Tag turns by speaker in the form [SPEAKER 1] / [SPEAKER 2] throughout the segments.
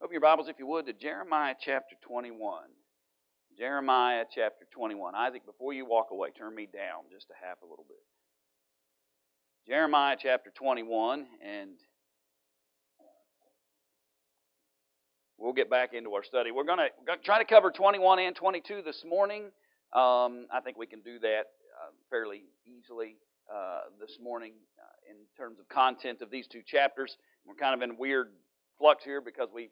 [SPEAKER 1] Open your Bibles, if you would, to Jeremiah chapter 21. Jeremiah chapter 21. Isaac, before you walk away, turn me down just a half a little bit. Jeremiah chapter 21, and we'll get back into our study. We're going to try to cover 21 and 22 this morning. I think we can do that fairly easily this morning in terms of content of these two chapters. We're kind of in weird flux here because we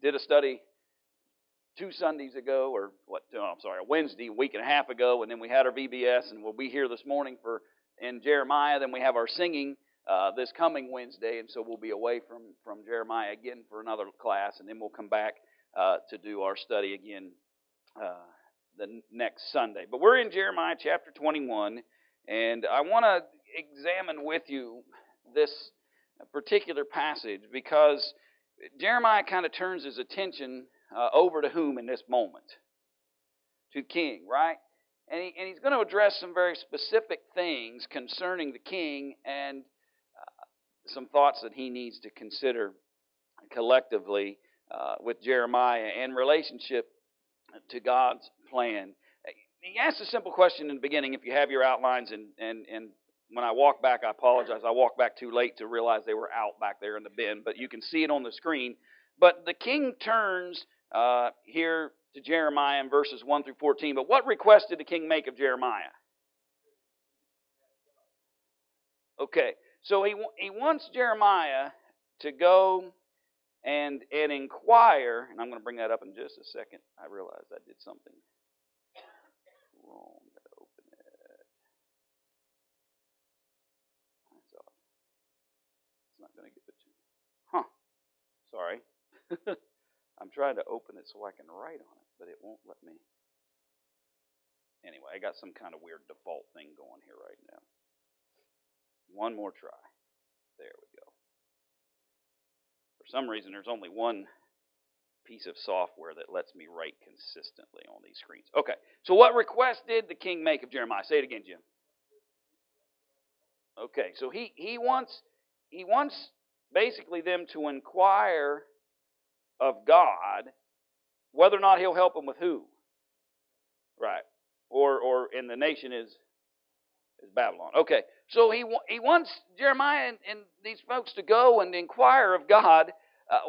[SPEAKER 1] did a study 2 Sundays ago, or a Wednesday, a week and a half ago, and then we had our VBS, and we'll be here this morning in Jeremiah. Then we have our singing this coming Wednesday, and so we'll be away from Jeremiah again for another class, and then we'll come back to do our study again the next Sunday. But we're in Jeremiah chapter 21, and I want to examine with you this particular passage because Jeremiah kind of turns his attention over to whom in this moment? To the king, right? And he's going to address some very specific things concerning the king and some thoughts that he needs to consider collectively with Jeremiah in relationship to God's plan. He asked a simple question in the beginning, if you have your outlines, and when I walk back, I apologize. I walked back too late to realize they were out back there in the bin, but you can see it on the screen. But the king turns here to Jeremiah in verses 1 through 14. But what request did the king make of Jeremiah? Okay, so he wants Jeremiah to go and inquire, and I'm going to bring that up in just a second. I realized I did something wrong. Going to give it to me. Sorry. I'm trying to open it so I can write on it, but it won't let me. Anyway, I got some kind of weird default thing going here right now. One more try. There we go. For some reason, there's only one piece of software that lets me write consistently on these screens. Okay, so what request did the king make of Jeremiah? Say it again, Jim. Okay, so he wants basically them to inquire of God whether or not he'll help them with who? Right. Or in the nation is Babylon. Okay, so he wants Jeremiah and these folks to go and inquire of God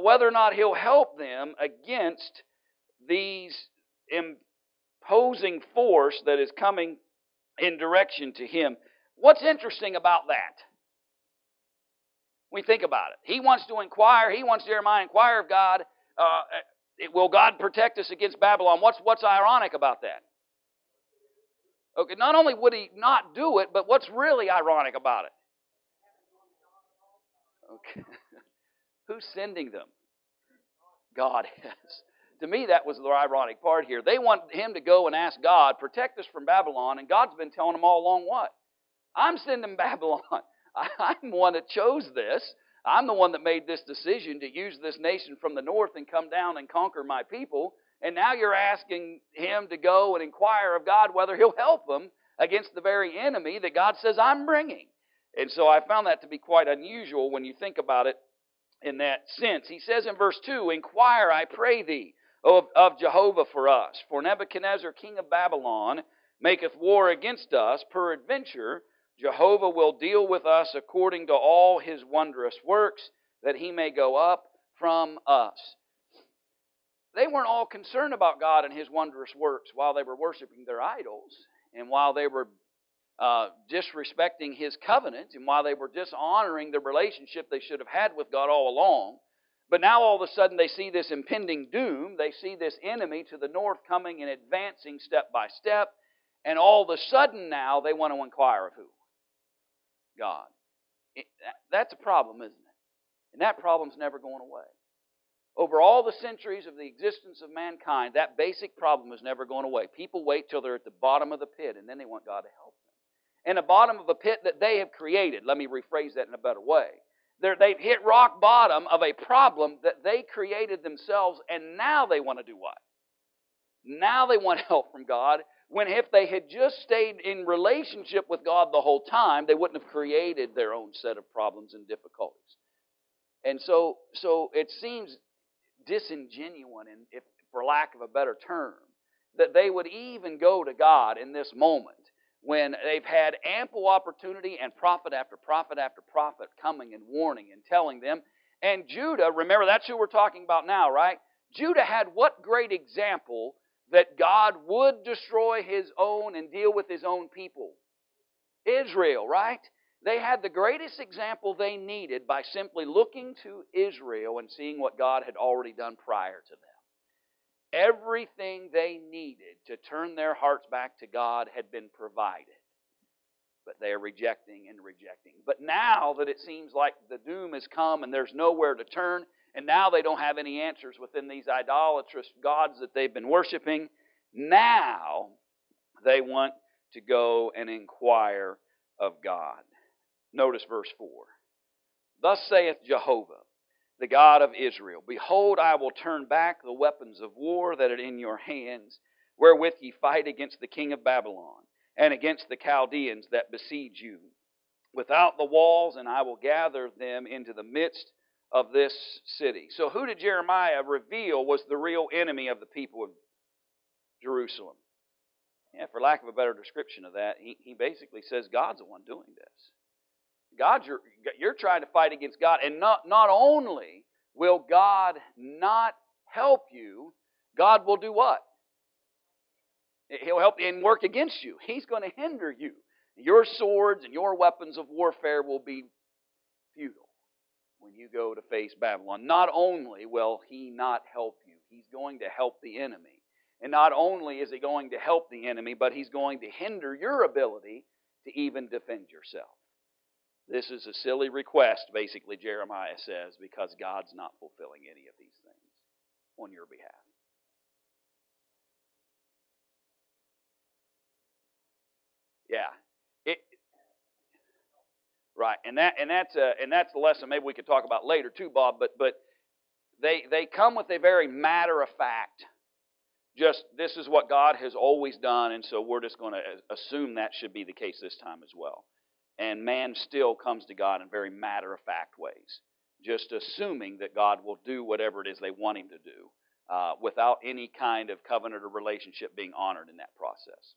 [SPEAKER 1] whether or not he'll help them against these imposing force that is coming in direction to him. What's interesting about that? We think about it. He wants to inquire. He wants Jeremiah to inquire of God. Will God protect us against Babylon? What's ironic about that? Okay, not only would he not do it, but what's really ironic about it? Okay, who's sending them? God has. To me, that was the ironic part here. They want him to go and ask God, protect us from Babylon, and God's been telling them all along what? I'm sending Babylon. I'm the one that chose this. I'm the one that made this decision to use this nation from the north and come down and conquer my people. And now you're asking him to go and inquire of God whether he'll help them against the very enemy that God says I'm bringing. And so I found that to be quite unusual when you think about it in that sense. He says in verse 2, inquire, I pray thee, of Jehovah for us. For Nebuchadnezzar, king of Babylon, maketh war against us. Peradventure, Jehovah will deal with us according to all his wondrous works, that he may go up from us. They weren't all concerned about God and his wondrous works while they were worshiping their idols, and while they were disrespecting his covenant, and while they were dishonoring the relationship they should have had with God all along. But now all of a sudden they see this impending doom. They see this enemy to the north coming and advancing step by step. And all of a sudden now they want to inquire of who? God. That's a problem, isn't it? And that problem's never going away. Over all the centuries of the existence of mankind, that basic problem is never going away. People wait till they're at the bottom of the pit, and then they want God to help them. And the bottom of a pit that they have created. Let me rephrase that in a better way. They've hit rock bottom of a problem that they created themselves, and now they want to do what? Now they want help from God, when if they had just stayed in relationship with God the whole time, they wouldn't have created their own set of problems and difficulties. And so it seems disingenuine, and if for lack of a better term, that they would even go to God in this moment when they've had ample opportunity and prophet after prophet after prophet coming and warning and telling them. And Judah, remember, that's who we're talking about now, right? Judah had what great example that God would destroy His own and deal with His own people? Israel, right? They had the greatest example they needed by simply looking to Israel and seeing what God had already done prior to them. Everything they needed to turn their hearts back to God had been provided. But they are rejecting and rejecting. But now that it seems like the doom has come and there's nowhere to turn, and now they don't have any answers within these idolatrous gods that they've been worshiping, now they want to go and inquire of God. Notice verse 4. Thus saith Jehovah, the God of Israel, Behold, I will turn back the weapons of war that are in your hands, wherewith ye fight against the king of Babylon, and against the Chaldeans that besiege you, without the walls, and I will gather them into the midst of this city. So who did Jeremiah reveal was the real enemy of the people of Jerusalem? Yeah, for lack of a better description of that, he basically says God's the one doing this. God, you're trying to fight against God, and not only will God not help you, God will do what? He'll help you and work against you. He's going to hinder you. Your swords and your weapons of warfare will be futile when you go to face Babylon. Not only will He not help you, He's going to help the enemy. And not only is He going to help the enemy, but He's going to hinder your ability to even defend yourself. This is a silly request, basically, Jeremiah says, because God's not fulfilling any of these things on your behalf. Yeah, right, and that's the lesson maybe we could talk about later too, Bob. But they come with a very matter of fact. Just this is what God has always done, and so we're just going to assume that should be the case this time as well. And man still comes to God in very matter of fact ways, just assuming that God will do whatever it is they want Him to do, without any kind of covenant or relationship being honored in that process.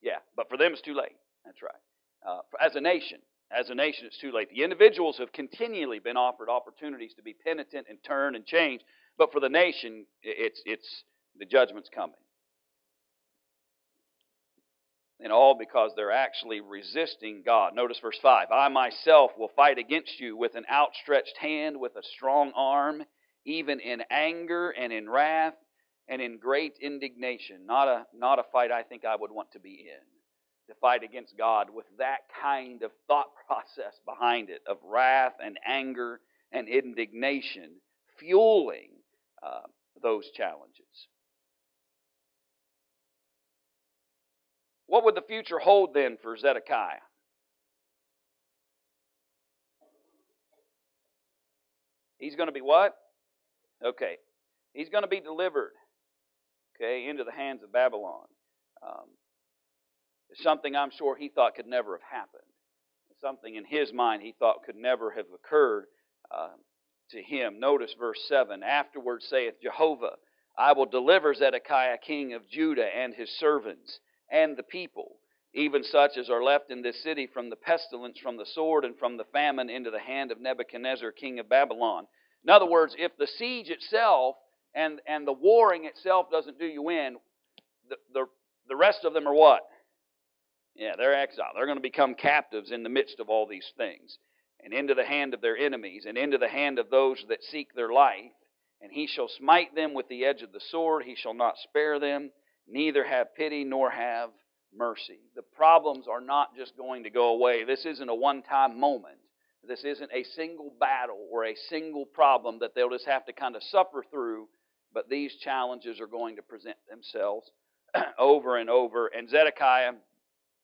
[SPEAKER 1] Yeah, but for them it's too late. That's right. As a nation, it's too late. The individuals have continually been offered opportunities to be penitent and turn and change, but for the nation, it's the judgment's coming. And all because they're actually resisting God. Notice verse 5. I myself will fight against you with an outstretched hand, with a strong arm, even in anger and in wrath and in great indignation. Not a fight I think I would want to be in. To fight against God with that kind of thought process behind it, of wrath and anger and indignation, fueling those challenges. What would the future hold then for Zedekiah? He's going to be what? Okay. He's going to be delivered, okay, into the hands of Babylon. Something I'm sure he thought could never have happened. Something in his mind he thought could never have occurred to him. Notice verse 7. Afterward saith Jehovah, I will deliver Zedekiah king of Judah and his servants and the people, even such as are left in this city, from the pestilence, from the sword, and from the famine, into the hand of Nebuchadnezzar king of Babylon. In other words, if the siege itself and the warring itself doesn't do you in, the rest of them are what? Yeah, they're exiled. They're going to become captives in the midst of all these things, and into the hand of their enemies, and into the hand of those that seek their life. And he shall smite them with the edge of the sword. He shall not spare them, neither have pity nor have mercy. The problems are not just going to go away. This isn't a one-time moment. This isn't a single battle or a single problem that they'll just have to kind of suffer through. But these challenges are going to present themselves over and over. And Zedekiah,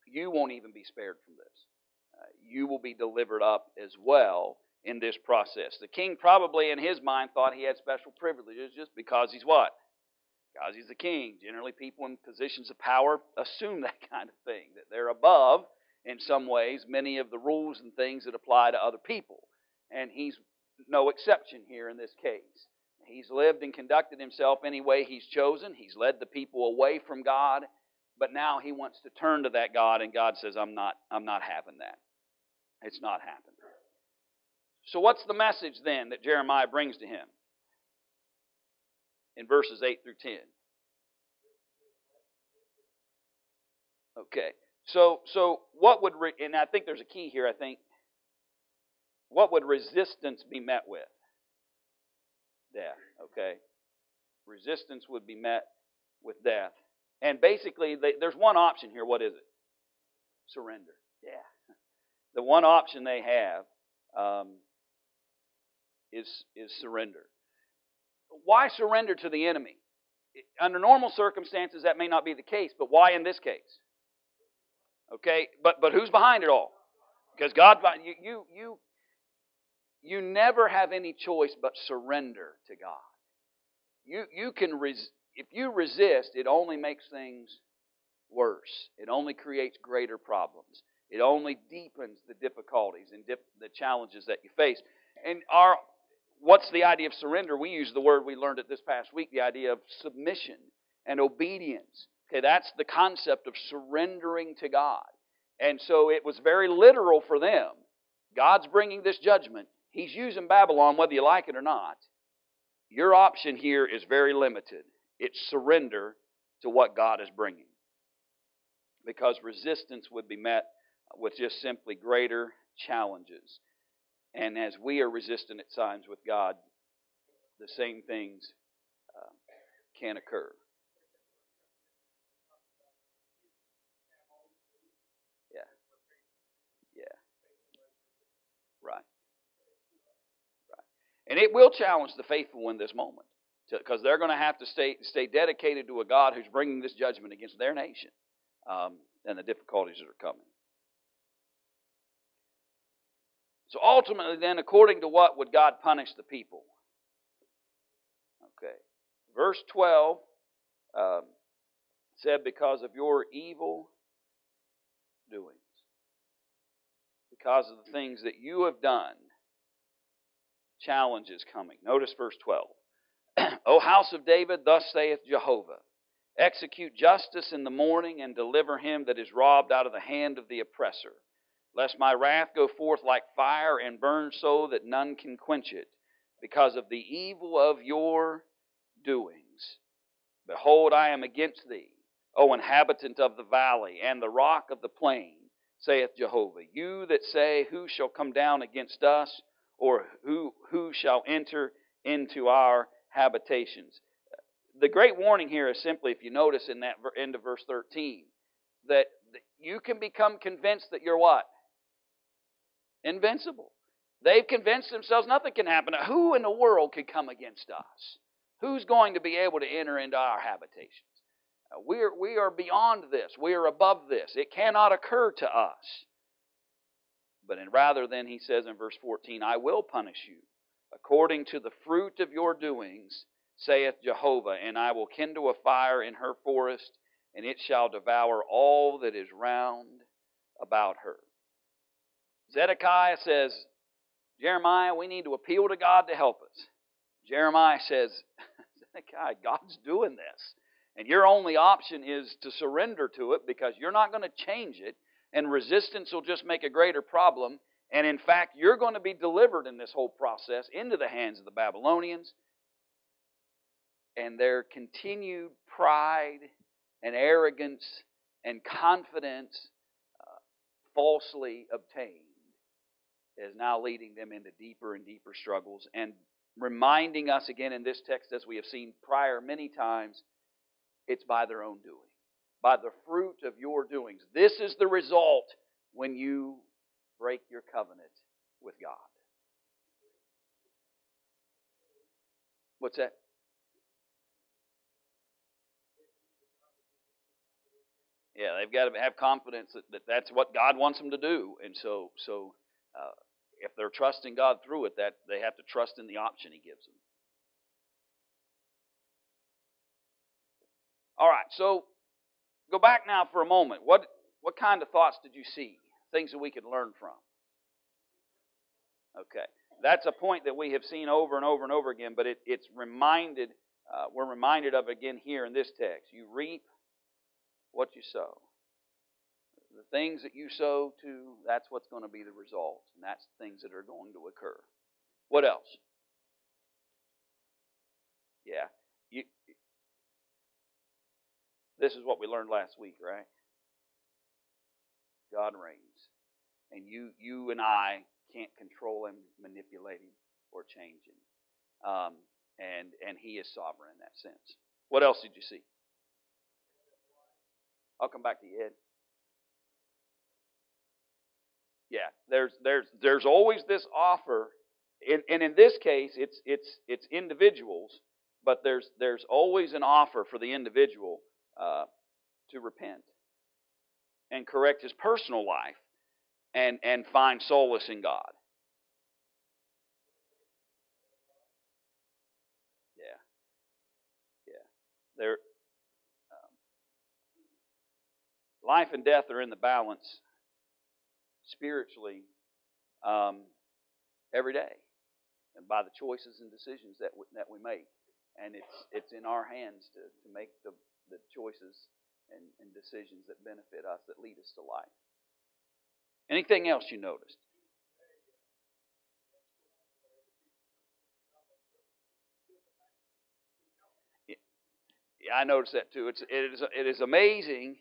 [SPEAKER 1] you won't even be spared from this. You will be delivered up as well in this process. The king probably in his mind thought he had special privileges just because he's what? Because he's the king. Generally, people in positions of power assume that kind of thing, that they're above, in some ways, many of the rules and things that apply to other people. And he's no exception here in this case. He's lived and conducted himself any way he's chosen. He's led the people away from God. But now he wants to turn to that God, and God says, I'm not having that. It's not happening. So what's the message then that Jeremiah brings to him in verses 8 through 10? Okay. So what would, and I think there's a key here, what would resistance be met with? Death, okay? Resistance would be met with death. And basically, there's one option here. What is it? Surrender. Yeah. The one option they have is surrender. Why surrender to the enemy? Under normal circumstances, that may not be the case, but why in this case? Okay, but who's behind it all? Because God, you never have any choice but surrender to God. You can if you resist, it only makes things worse. It only creates greater problems. It only deepens the difficulties and the challenges that you face. And what's the idea of surrender? We use the word we learned it this past week, the idea of submission and obedience. Okay, that's the concept of surrendering to God. And so it was very literal for them. God's bringing this judgment. He's using Babylon, whether you like it or not. Your option here is very limited. It's surrender to what God is bringing. Because resistance would be met with just simply greater challenges. And as we are resistant at times with God, the same things can occur. Yeah. Right. And it will challenge the faithful in this moment. Because they're going to have to stay dedicated to a God who's bringing this judgment against their nation. And the difficulties that are coming. So ultimately then, according to what would God punish the people? Okay. Verse 12 said, because of your evil doings. Because of the things that you have done, challenge is coming. Notice verse 12. O house of David, thus saith Jehovah, execute justice in the morning and deliver him that is robbed out of the hand of the oppressor. Lest my wrath go forth like fire and burn so that none can quench it, because of the evil of your doings. Behold, I am against thee, O inhabitant of the valley and the rock of the plain, saith Jehovah. You that say, who shall come down against us, or who shall enter into our habitations? The great warning here is simply, if you notice in that end of verse 13, that you can become convinced that you're what? Invincible. They've convinced themselves nothing can happen. Who in the world could come against us? Who's going to be able to enter into our habitations? We are beyond this. We are above this. It cannot occur to us. But rather than, he says in verse 14, I will punish you according to the fruit of your doings, saith Jehovah, and I will kindle a fire in her forest, and it shall devour all that is round about her. Zedekiah says, Jeremiah, we need to appeal to God to help us. Jeremiah says, Zedekiah, God's doing this. And your only option is to surrender to it, because you're not going to change it, and resistance will just make a greater problem. And in fact, you're going to be delivered in this whole process into the hands of the Babylonians. And their continued pride and arrogance and confidence, falsely obtained, is now leading them into deeper and deeper struggles, and reminding us again in this text, as we have seen prior many times, it's by their own doing, by the fruit of your doings. This is the result when you break your covenant with God. What's that? Yeah, they've got to have confidence that that's what God wants them to do. And so if they're trusting God through it, that they have to trust in the option He gives them. All right, so go back now for a moment. What kind of thoughts did you see? Things that we could learn from. Okay. That's a point that we have seen over and over and over again, but it's reminded. We're reminded of it again here in this text. You reap what you sow. The things that you sow to, that's what's going to be the result, and that's things that are going to occur. What else? Yeah, this is what we learned last week, right? God reigns, and you and I can't control Him, manipulate Him, or change Him. And He is sovereign in that sense. What else did you see? I'll come back to you, Ed. Yeah, there's always this offer, and in this case, it's individuals, but there's always an offer for the individual to repent and correct his personal life and find solace in God. Yeah. Life and death are in the balance spiritually every day, and by the choices and decisions that we make. And it's in our hands to make the choices and decisions that benefit us, that lead us to life. Anything else you noticed? Yeah, I noticed that too. It is amazing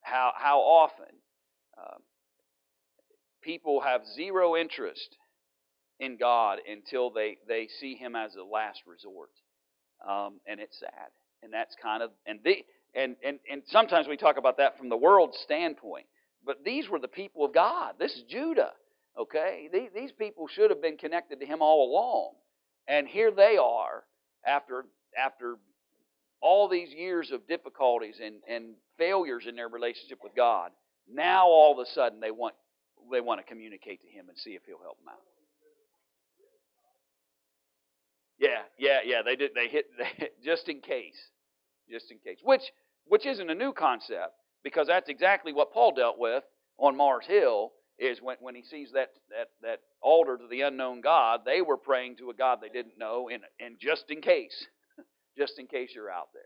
[SPEAKER 1] how often people have zero interest in God until they see Him as a last resort, and it's sad. And that's kind of and sometimes we talk about that from the world's standpoint. But these were the people of God. This is Judah. Okay, these people should have been connected to Him all along, and here they are after all these years of difficulties and failures in their relationship with God. Now all of a sudden they want to communicate to Him and see if He'll help them out. Yeah. They did. They hit just in case, which isn't a new concept, because that's exactly what Paul dealt with on Mars Hill. Is when he sees that altar to the unknown God, they were praying to a God they didn't know, and just in case you're out there.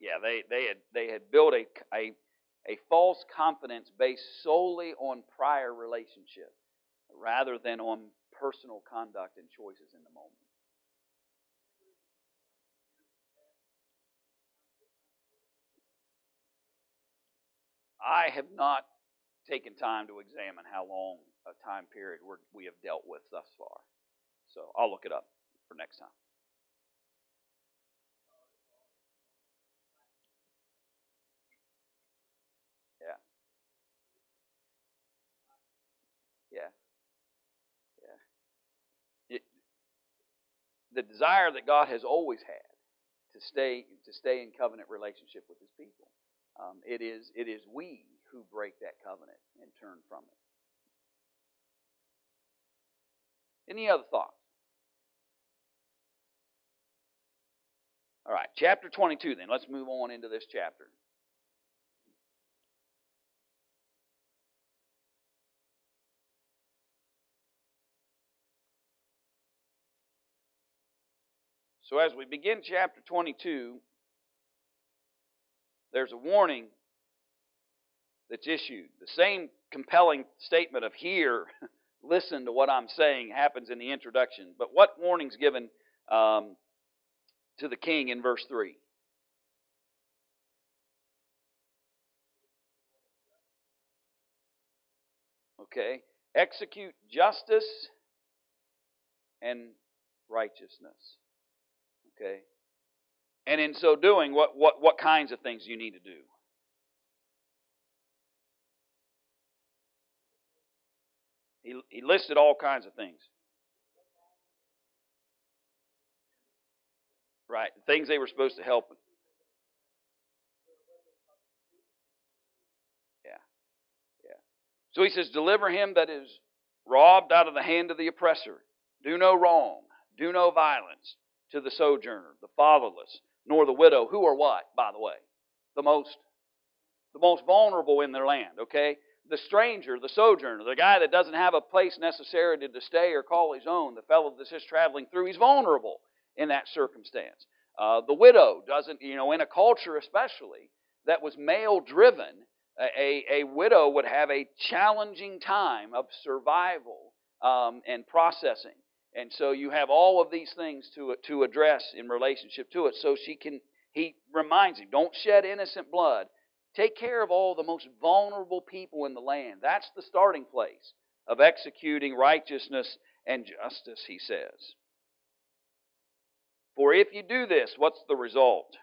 [SPEAKER 1] Yeah. They had built a false confidence based solely on prior relationship, rather than on personal conduct and choices in the moment. I have not taken time to examine how long a time period we have dealt with thus far, so I'll look it up for next time. Yeah. Yeah. It, the desire that God has always had to stay in covenant relationship with His people. It is we who break that covenant and turn from it. Any other thoughts? All right, chapter 22 then. Let's move on into this chapter. So as we begin chapter 22, there's a warning that's issued. The same compelling statement of "hear, listen to what I'm saying" happens in the introduction. But what warning's given to the king in verse 3? Okay. Execute justice and righteousness. Okay. And in so doing, what kinds of things do you need to do? He listed all kinds of things. Right. Things they were supposed to help. Yeah. So he says, deliver him that is robbed out of the hand of the oppressor. Do no wrong. Do no violence to the sojourner, the fatherless, nor the widow, who are what, by the way? The most vulnerable in their land, okay? The stranger, the sojourner, the guy that doesn't have a place necessarily to stay or call his own, the fellow that's just traveling through, he's vulnerable in that circumstance. The widow doesn't, in a culture especially that was male-driven, a widow would have a challenging time of survival and processing. And so you have all of these things to address in relationship to it. So he reminds him, don't shed innocent blood. Take care of all the most vulnerable people in the land. That's the starting place of executing righteousness and justice, he says. For if you do this, what's the result?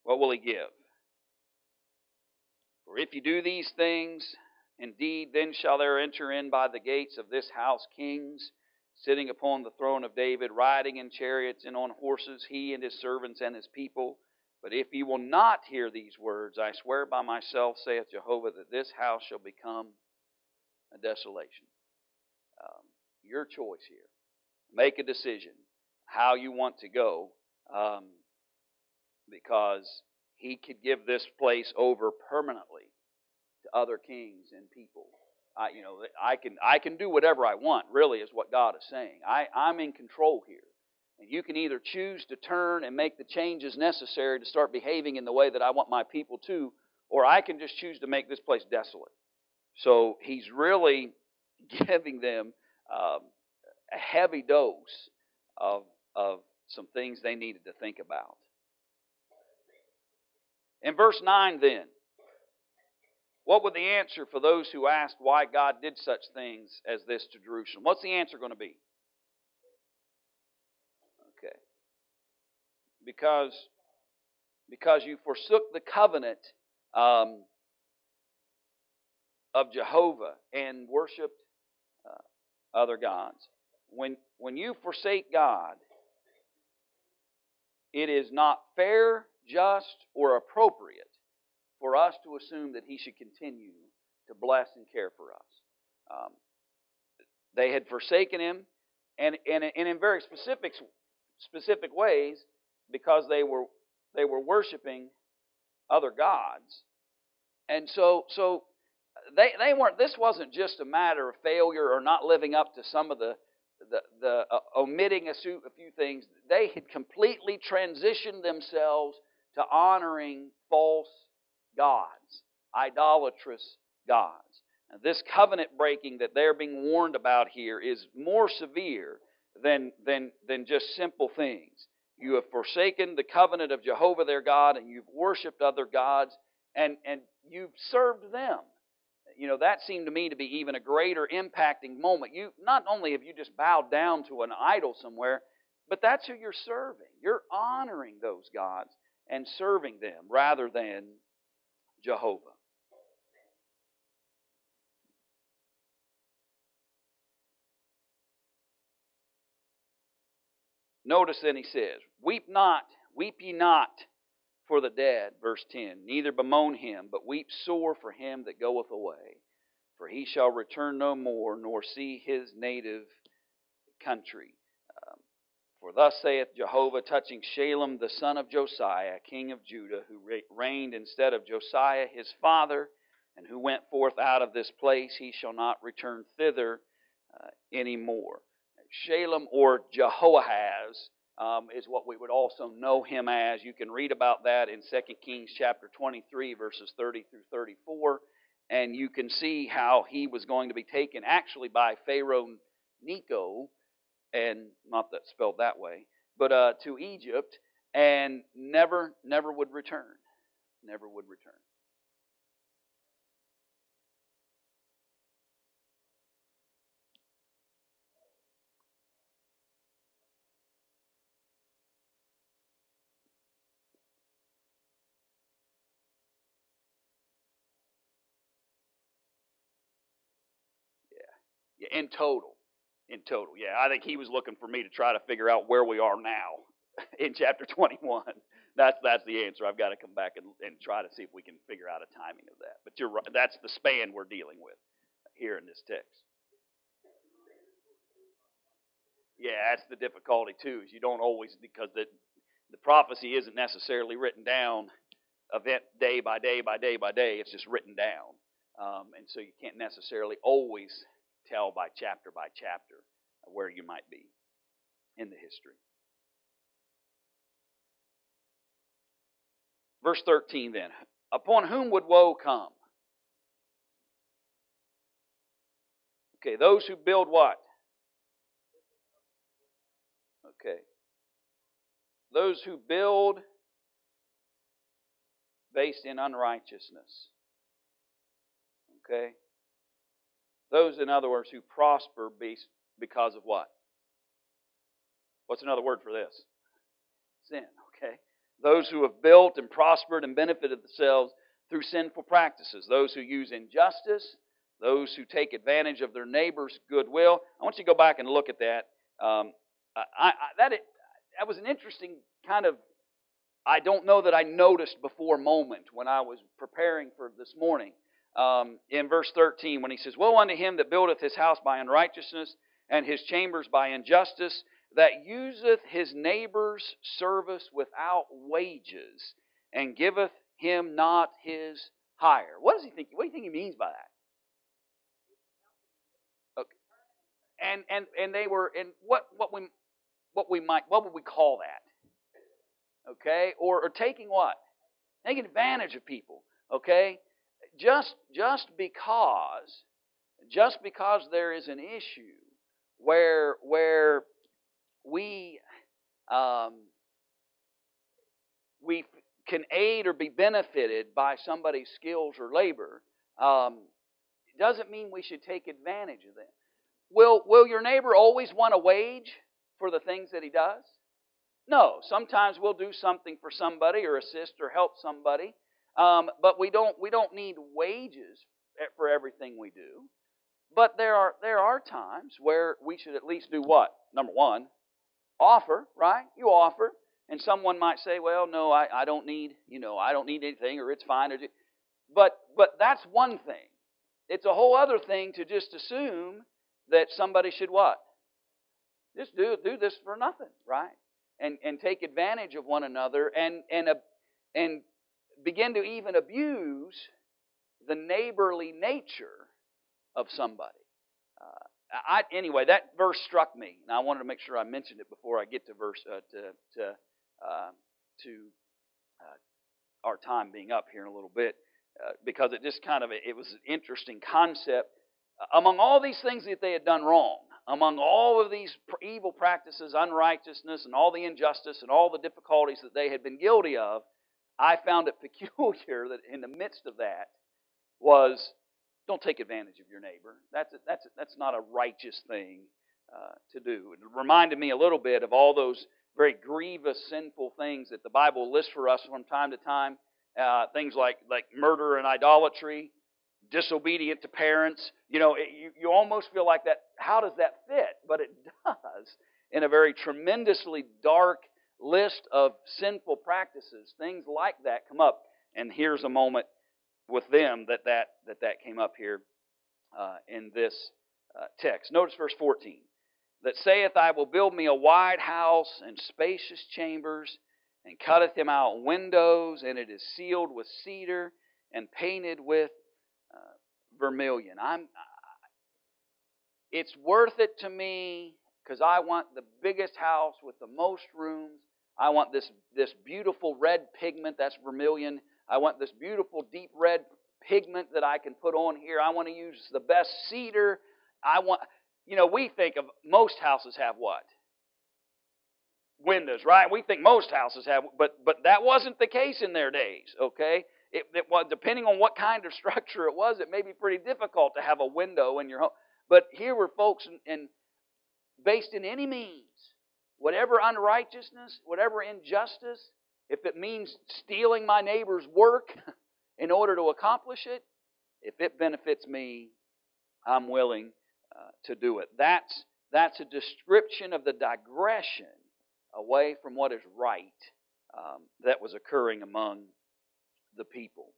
[SPEAKER 1] What will he give? For if you do these things, indeed, then shall there enter in by the gates of this house kings, sitting upon the throne of David, riding in chariots and on horses, he and his servants and his people. But if you will not hear these words, I swear by myself, saith Jehovah, that this house shall become a desolation. Your choice here. Make a decision how you want to go, because he could give this place over permanently to other kings and people. I can do whatever I want, really, is what God is saying. I'm in control here. And you can either choose to turn and make the changes necessary to start behaving in the way that I want my people to, or I can just choose to make this place desolate. So he's really giving them a heavy dose of some things they needed to think about. In verse 9 then, what would the answer for those who asked why God did such things as this to Jerusalem? What's the answer going to be? Okay. Because you forsook the covenant of Jehovah and worshipped other gods. When you forsake God, it is not fair, just, or appropriate for us to assume that He should continue to bless and care for us. They had forsaken Him, and in very specific ways, because they were worshiping other gods, and so they weren't. This wasn't just a matter of failure or not living up to some of the omitting a few things. They had completely transitioned themselves to honoring false gods, idolatrous gods. Now, this covenant breaking that they're being warned about here is more severe than just simple things. You have forsaken the covenant of Jehovah their God, and you've worshipped other gods, and you've served them. That seemed to me to be even a greater impacting moment. You not only have you just bowed down to an idol somewhere, but that's who you're serving. You're honoring those gods and serving them rather than Jehovah. Notice then he says, weep ye not for the dead, verse 10, neither bemoan him, but weep sore for him that goeth away. For he shall return no more, nor see his native country. For thus saith Jehovah, touching Shalem the son of Josiah, king of Judah, who reigned instead of Josiah his father, and who went forth out of this place, he shall not return thither any more. Shalem, or Jehoahaz, is what we would also know him as. You can read about that in 2 Kings chapter 23, verses 30 through 34. And you can see how he was going to be taken actually by Pharaoh Necho, and not that spelled that way, but to Egypt, and never would return. Never would return. Yeah, in total. Yeah, I think he was looking for me to try to figure out where we are now in chapter 21. That's the answer. I've got to come back and try to see if we can figure out a timing of that. But you're right. That's the span we're dealing with here in this text. Yeah, that's the difficulty too. Is you don't always, because the prophecy isn't necessarily written down event day by day by day by day. It's just written down, and so you can't necessarily always tell by chapter where you might be in the history. Verse 13 then. Upon whom would woe come? Okay, those who build what? Okay. Those who build based in unrighteousness. Okay? Those, in other words, who prosper because of what? What's another word for this? Sin, okay? Those who have built and prospered and benefited themselves through sinful practices. Those who use injustice. Those who take advantage of their neighbor's goodwill. I want you to go back and look at that. That was an interesting kind of, I don't know that I noticed before moment when I was preparing for this morning. In verse 13, when he says, Woe unto him that buildeth his house by unrighteousness, and his chambers by injustice, that useth his neighbor's service without wages, and giveth him not his hire. What does he think? What do you think he means by that? Okay. And they were, and what would we call that? Okay, or taking what? Taking advantage of people. Okay, just because there is an issue where we can aid or be benefited by somebody's skills or labor, doesn't mean we should take advantage of them. Will your neighbor always want a wage for the things that he does? No. Sometimes we'll do something for somebody or assist or help somebody, but we don't need wages for everything we do. But there are times where we should at least do what? Number one, offer, right? You offer, and someone might say, "Well, no, I don't need, I don't need anything, or it's fine." But that's one thing. It's a whole other thing to just assume that somebody should what? Just do this for nothing, right? And take advantage of one another and begin to even abuse the neighborly nature of somebody. Anyway, that verse struck me, and I wanted to make sure I mentioned it before I get to verse our time being up here in a little bit, because it just it was an interesting concept. Among all these things that they had done wrong, among all of these evil practices, unrighteousness, and all the injustice and all the difficulties that they had been guilty of, I found it peculiar that in the midst of that was, don't take advantage of your neighbor. That's not a righteous thing to do. It reminded me a little bit of all those very grievous, sinful things that the Bible lists for us from time to time. Things like murder and idolatry, disobedient to parents. You almost feel like that. How does that fit? But it does in a very tremendously dark list of sinful practices. Things like that come up, and here's a moment with them that came up here in this text. Notice verse 14. That saith, I will build me a wide house and spacious chambers, and cutteth him out windows, and it is sealed with cedar and painted with vermilion. It's worth it to me because I want the biggest house with the most rooms. I want this beautiful red pigment, that's vermilion. I want this beautiful deep red pigment that I can put on here. I want to use the best cedar. We think of most houses have what? Windows, right? We think most houses have, but that wasn't the case in their days, okay? It was, depending on what kind of structure it was, it may be pretty difficult to have a window in your home. But here were folks and based in any means, whatever unrighteousness, whatever injustice, if it means stealing my neighbor's work in order to accomplish it, if it benefits me, I'm willing to do it. That's a description of the digression away from what is right that was occurring among the people.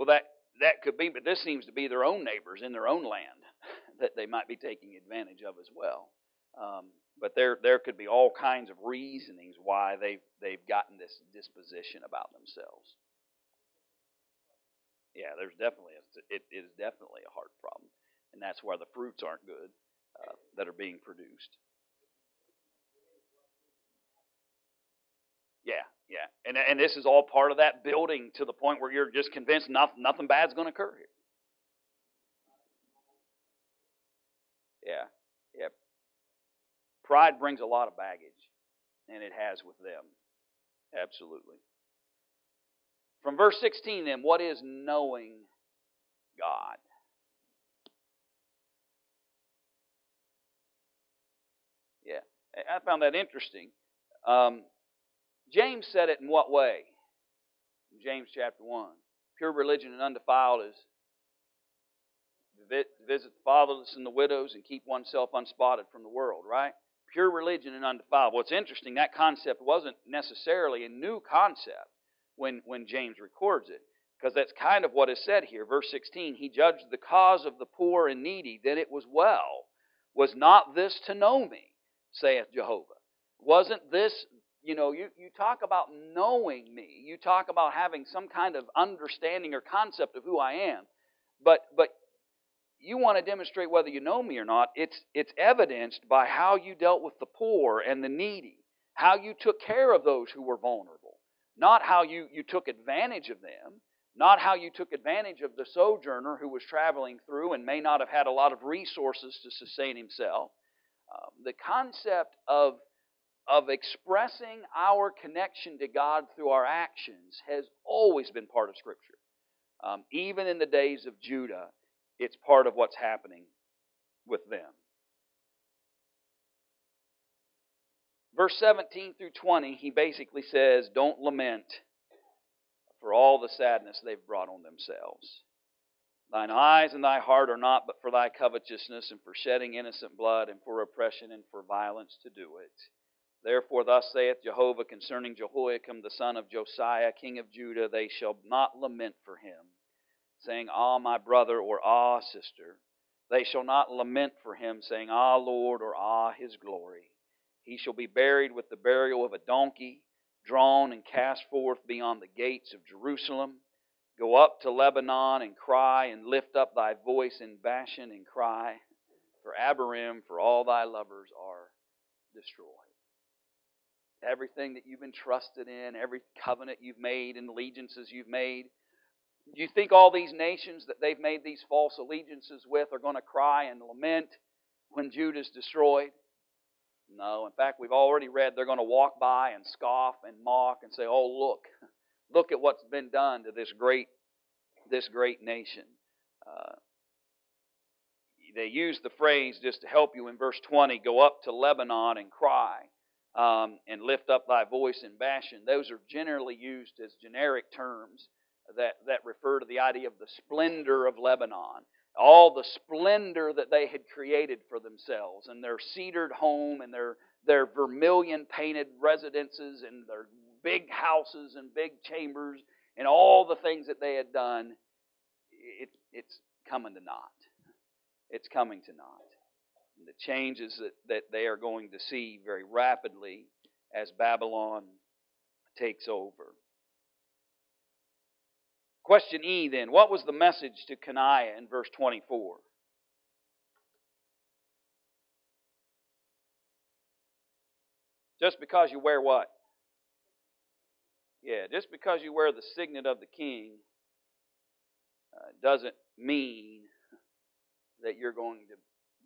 [SPEAKER 1] Well, that could be, but this seems to be their own neighbors in their own land that they might be taking advantage of as well. But there could be all kinds of reasonings why they've gotten this disposition about themselves. Yeah, there's definitely it is definitely a heart problem, and that's why the fruits aren't good that are being produced. Yeah, and this is all part of that building to the point where you're just convinced nothing bad's going to occur here. Yeah. Pride brings a lot of baggage, and it has with them. Absolutely. From verse 16, then, what is knowing God? Yeah, I found that interesting. James said it in what way? In James chapter 1. Pure religion and undefiled is visit the fatherless and the widows and keep oneself unspotted from the world, right? Pure religion and undefiled. What's interesting, that concept wasn't necessarily a new concept when James records it, because that's kind of what is said here. Verse 16, he judged the cause of the poor and needy, that it was well. Was not this to know me, saith Jehovah? Wasn't this, you talk about knowing me. You talk about having some kind of understanding or concept of who I am. But you want to demonstrate whether you know me or not. It's evidenced by how you dealt with the poor and the needy, how you took care of those who were vulnerable, not how you took advantage of them, not how you took advantage of the sojourner who was traveling through and may not have had a lot of resources to sustain himself. The concept of expressing our connection to God through our actions has always been part of Scripture. Even in the days of Judah, it's part of what's happening with them. Verse 17 through 20, he basically says, don't lament for all the sadness they've brought on themselves. Thine eyes and thy heart are not but for thy covetousness and for shedding innocent blood and for oppression and for violence to do it. Therefore thus saith Jehovah concerning Jehoiakim the son of Josiah, king of Judah, they shall not lament for him, saying, Ah, my brother, or Ah, sister. They shall not lament for him, saying, Ah, Lord, or Ah, his glory. He shall be buried with the burial of a donkey, drawn and cast forth beyond the gates of Jerusalem. Go up to Lebanon and cry, and lift up thy voice in Bashan and cry, for Abiram, for all thy lovers are destroyed. Everything that you've entrusted in, every covenant you've made and allegiances you've made, do you think all these nations that they've made these false allegiances with are going to cry and lament when Judah's destroyed? No. In fact, we've already read they're going to walk by and scoff and mock and say, oh, look at what's been done to this great nation. They use the phrase, just to help you, in verse 20, go up to Lebanon and cry and lift up thy voice in Bashan. Those are generally used as generic terms that refer to the idea of the splendor of Lebanon. All the splendor that they had created for themselves, and their cedared home, and their vermilion painted residences, and their big houses and big chambers, and all the things that they had done, it's coming to naught. It's coming to naught. And the changes that they are going to see very rapidly as Babylon takes over. Question E then, what was the message to Coniah in verse 24? Just because you wear what? Yeah, just because you wear the signet of the king doesn't mean that you're going to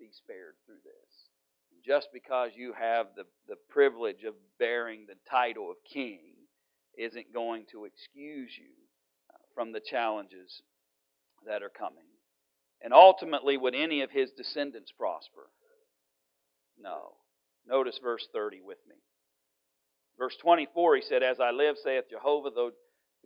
[SPEAKER 1] be spared through this. Just because you have the privilege of bearing the title of king isn't going to excuse you from the challenges that are coming. And ultimately, would any of his descendants prosper? No. Notice verse 30 with me. Verse 24, he said, As I live, saith Jehovah, though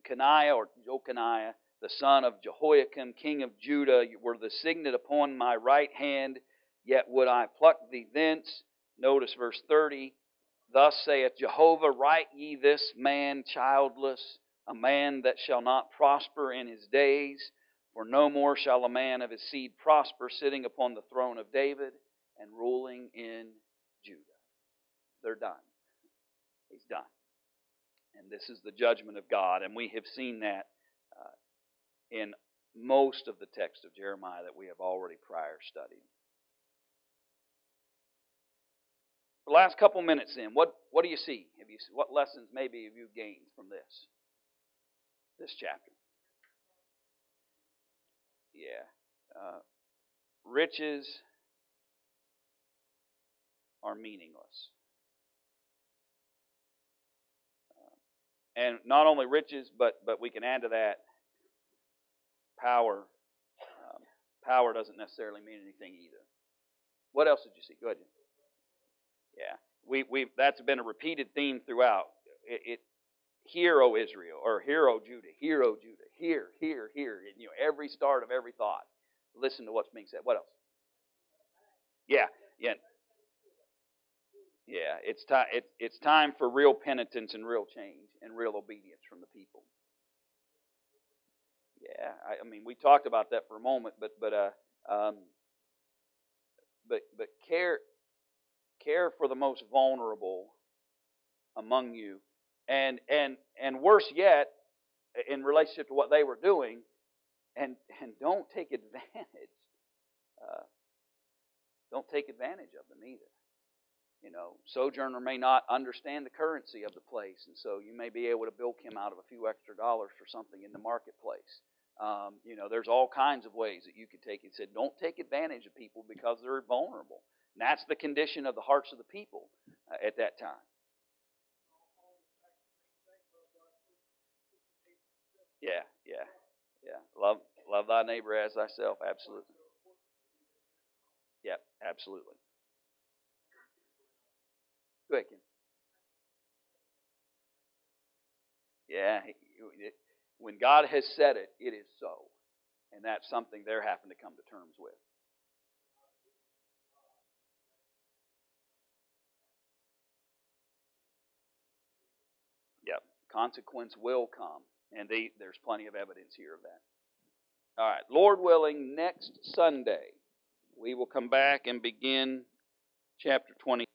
[SPEAKER 1] Coniah or Jeconiah, the son of Jehoiakim, king of Judah, were the signet upon my right hand, yet would I pluck thee thence. Notice verse 30. Thus saith Jehovah, write ye this man childless a man that shall not prosper in his days, for no more shall a man of his seed prosper, sitting upon the throne of David and ruling in Judah. They're done. He's done. And this is the judgment of God, and we have seen that in most of the text of Jeremiah that we have already prior studied. The last couple minutes then, what do you see? What lessons maybe have you gained from this chapter? Yeah. Riches are meaningless. And not only riches, but we can add to that power. Power doesn't necessarily mean anything either. What else did you see? Go ahead. Yeah, we that's been a repeated theme throughout. Hear, O Israel, or hear, O Judah, hear, O Judah, hear. And, every start of every thought. Listen to what's being said. What else? Yeah. It's time for real penitence and real change and real obedience from the people. Yeah, I mean, we talked about that for a moment, but care for the most vulnerable among you, and worse yet, in relationship to what they were doing, and don't take advantage. Don't take advantage of them either. Sojourner may not understand the currency of the place, and so you may be able to bilk him out of a few extra dollars for something in the marketplace. There's all kinds of ways that you could take it. He said, don't take advantage of people because they're vulnerable. And that's the condition of the hearts of the people at that time. Yeah. Love thy neighbor as thyself. Absolutely. Yeah, absolutely. Go ahead, Ken. Yeah, when God has said it, it is so. And that's something they're having to come to terms with. Yep, consequence will come. And there's plenty of evidence here of that. All right, Lord willing, next Sunday, we will come back and begin chapter 20.